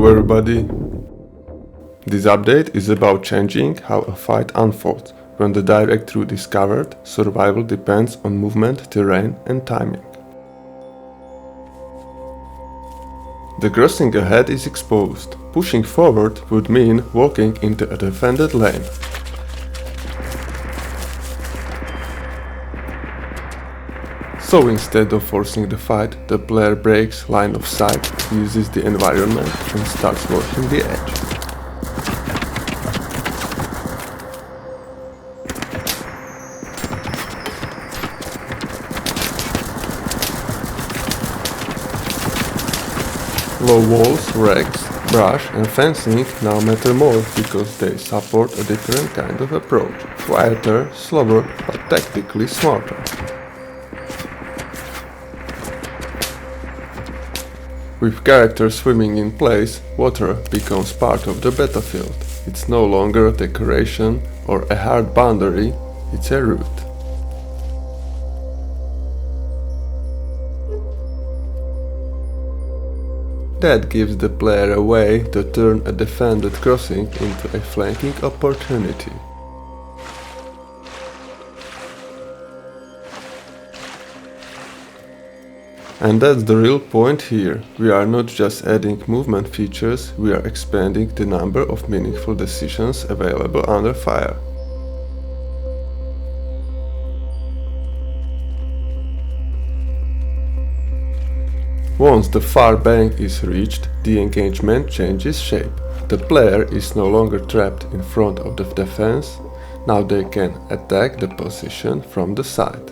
Hello everybody! This update is about changing how a fight unfolds. When the direct route is covered, survival depends on movement, terrain and timing. The crossing ahead is exposed. Pushing forward would mean walking into a defended lane. So instead of forcing the fight, the player breaks line of sight, uses the environment and starts working the edge. Low walls, wrecks, brush and fencing now matter more because they support a different kind of approach. Quieter, slower, but tactically smarter. With characters swimming in place, water becomes part of the battlefield. It's no longer a decoration or a hard boundary, it's a route. That gives the player a way to turn a defended crossing into a flanking opportunity. And that's the real point here. We are not just adding movement features, we are expanding the number of meaningful decisions available under fire. Once the far bank is reached, the engagement changes shape. The player is no longer trapped in front of the defense, now they can attack the position from the side.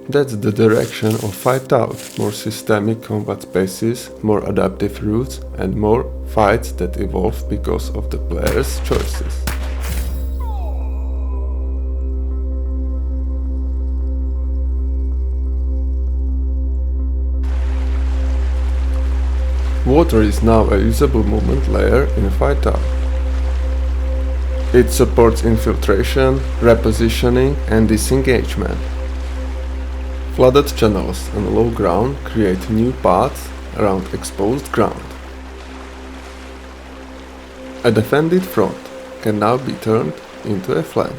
That's the direction of FightOut, more systemic combat spaces, more adaptive routes and more fights that evolve because of the player's choices. Water is now a usable movement layer in FightOut. It supports infiltration, repositioning and disengagement. Flooded channels and low ground create new paths around exposed ground. A defended front can now be turned into a flank.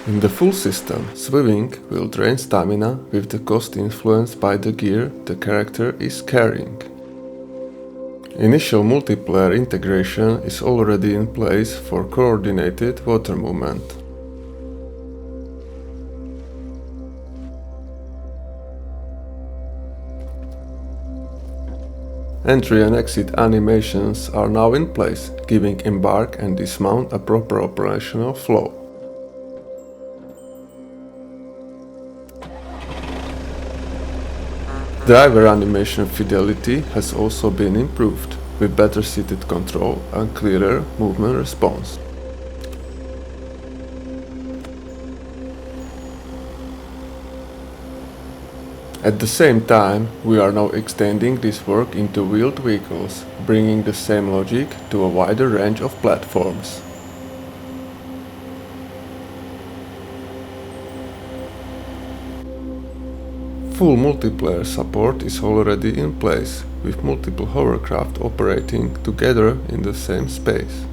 In the full system, swimming will drain stamina with the cost influenced by the gear the character is carrying. Initial multiplayer integration is already in place for coordinated water movement. Entry and exit animations are now in place, giving embark and dismount a proper operational flow. Driver animation fidelity has also been improved, with better seated control and clearer movement response. At the same time, we are now extending this work into wheeled vehicles, bringing the same logic to a wider range of platforms. Full multiplayer support is already in place, with multiple hovercraft operating together in the same space.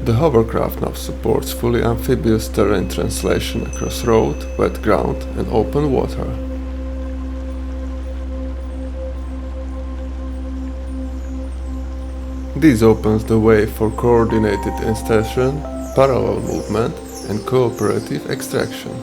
The hovercraft now supports fully amphibious terrain translation across road, wet ground and open water. This opens the way for coordinated insertion, parallel movement and cooperative extraction.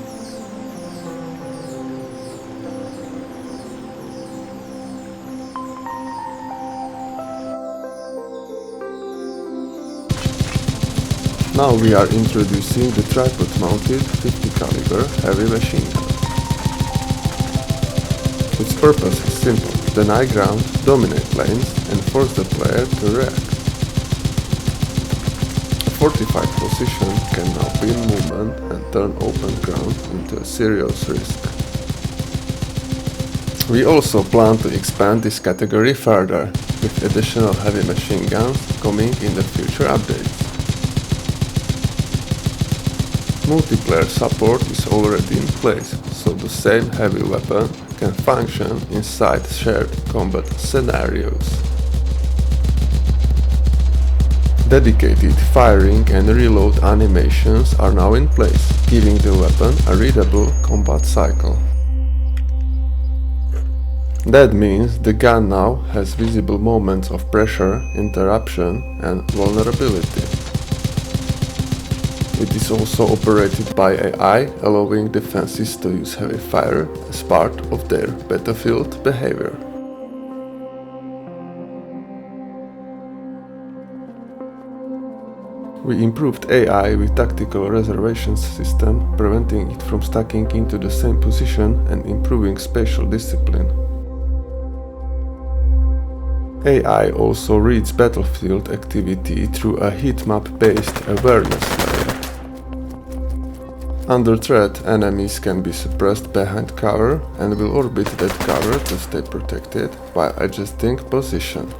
Now we are introducing the tripod-mounted 50 caliber heavy machine gun. Its purpose is simple: deny ground, dominate lanes and force the player to react. A fortified position can now pin movement and turn open ground into a serious risk. We also plan to expand this category further, with additional heavy machine guns coming in the future updates. Multiplayer support is already in place, so the same heavy weapon can function inside shared combat scenarios. Dedicated firing and reload animations are now in place, giving the weapon a readable combat cycle. That means the gun now has visible moments of pressure, interruption and vulnerability. It is also operated by AI, allowing defenses to use heavy fire as part of their battlefield behavior. We improved AI with tactical reservations system, preventing it from stacking into the same position and improving spatial discipline. AI also reads battlefield activity through a heatmap-based awareness layer. Under threat, enemies can be suppressed behind cover and will orbit that cover to stay protected while adjusting position.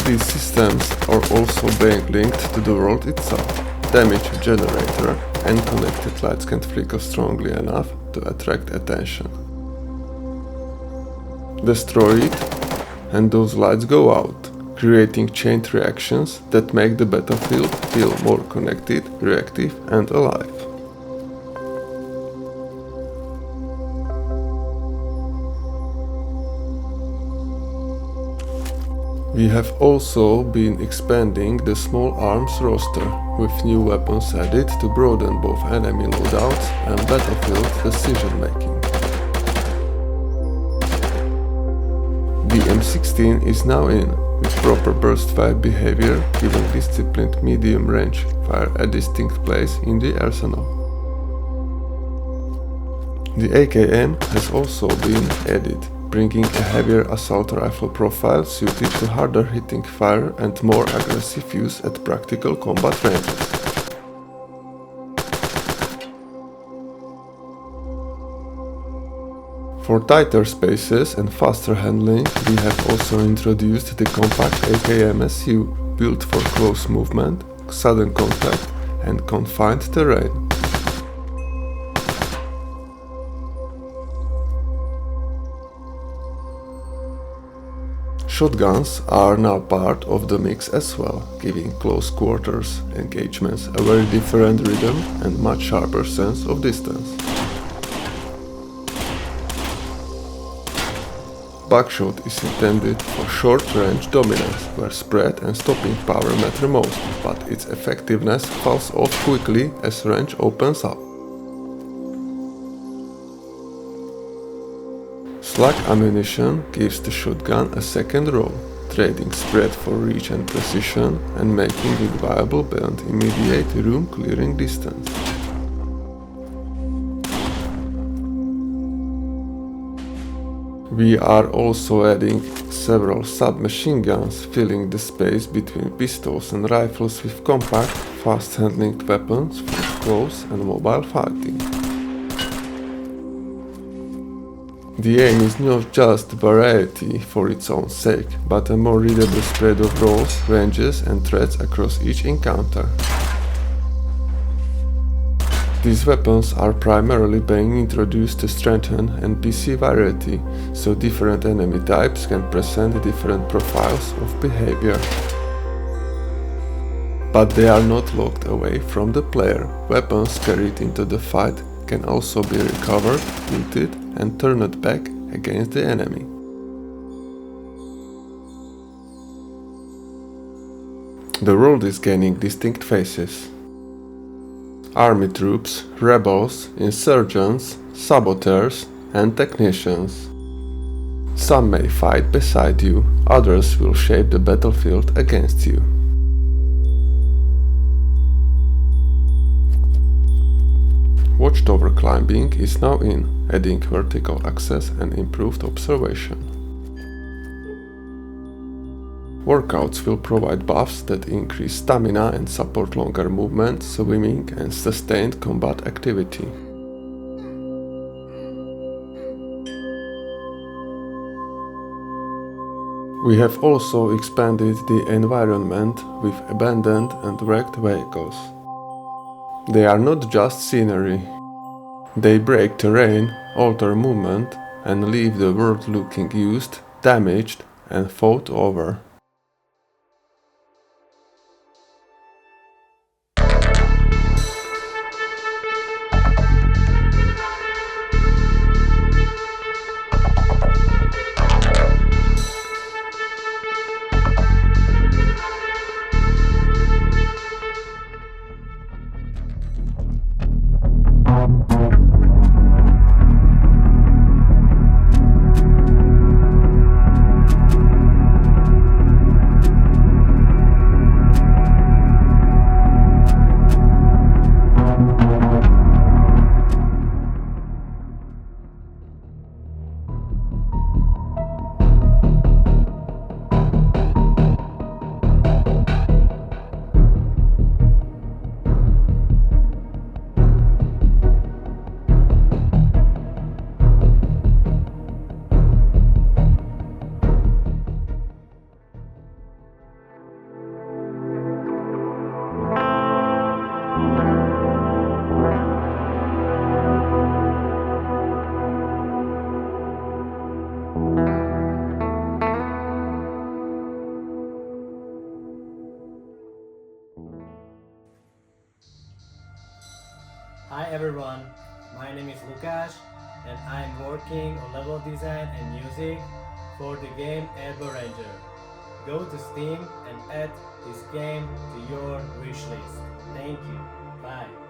These systems are also being linked to the world itself. Damage generator and connected lights can flicker strongly enough to attract attention. Destroy it, and those lights go out, creating chained reactions that make the battlefield feel more connected, reactive, and alive. We have also been expanding the small arms roster, with new weapons added to broaden both enemy loadouts and battlefield decision-making. The M16 is now in, with proper burst fire behavior, giving disciplined medium-range fire a distinct place in the arsenal. The AKM has also been added, bringing a heavier assault rifle profile suited to harder hitting fire and more aggressive use at practical combat ranges. For tighter spaces and faster handling, we have also introduced the compact AKM-SU, built for close movement, sudden contact and confined terrain. Shotguns are now part of the mix as well, giving close quarters engagements a very different rhythm and much sharper sense of distance. Buckshot is intended for short-range dominance, where spread and stopping power matter most, but its effectiveness falls off quickly as range opens up. Slug ammunition gives the shotgun a second role, trading spread for reach and precision and making it viable beyond immediate room-clearing distance. We are also adding several submachine guns, filling the space between pistols and rifles with compact, fast-handling weapons for close and mobile fighting. The aim is not just variety for its own sake, but a more readable spread of roles, ranges and threats across each encounter. These weapons are primarily being introduced to strengthen NPC variety, so different enemy types can present different profiles of behavior. But they are not locked away from the player. Weapons carried into the fight can also be recovered, looted and turned back against the enemy. The world is gaining distinct faces. Army troops, rebels, insurgents, saboteurs and technicians. Some may fight beside you, others will shape the battlefield against you. Watchtower climbing is now in, adding vertical access and improved observation. Workouts will provide buffs that increase stamina and support longer movement, swimming and sustained combat activity. We have also expanded the environment with abandoned and wrecked vehicles. They are not just scenery. They break terrain, alter movement, and leave the world looking used, damaged, and fought over. Hi everyone, my name is Lukasz and I'm working on level design and music for the game Airborne Ranger. Go to Steam and add this game to your wishlist. Thank you. Bye.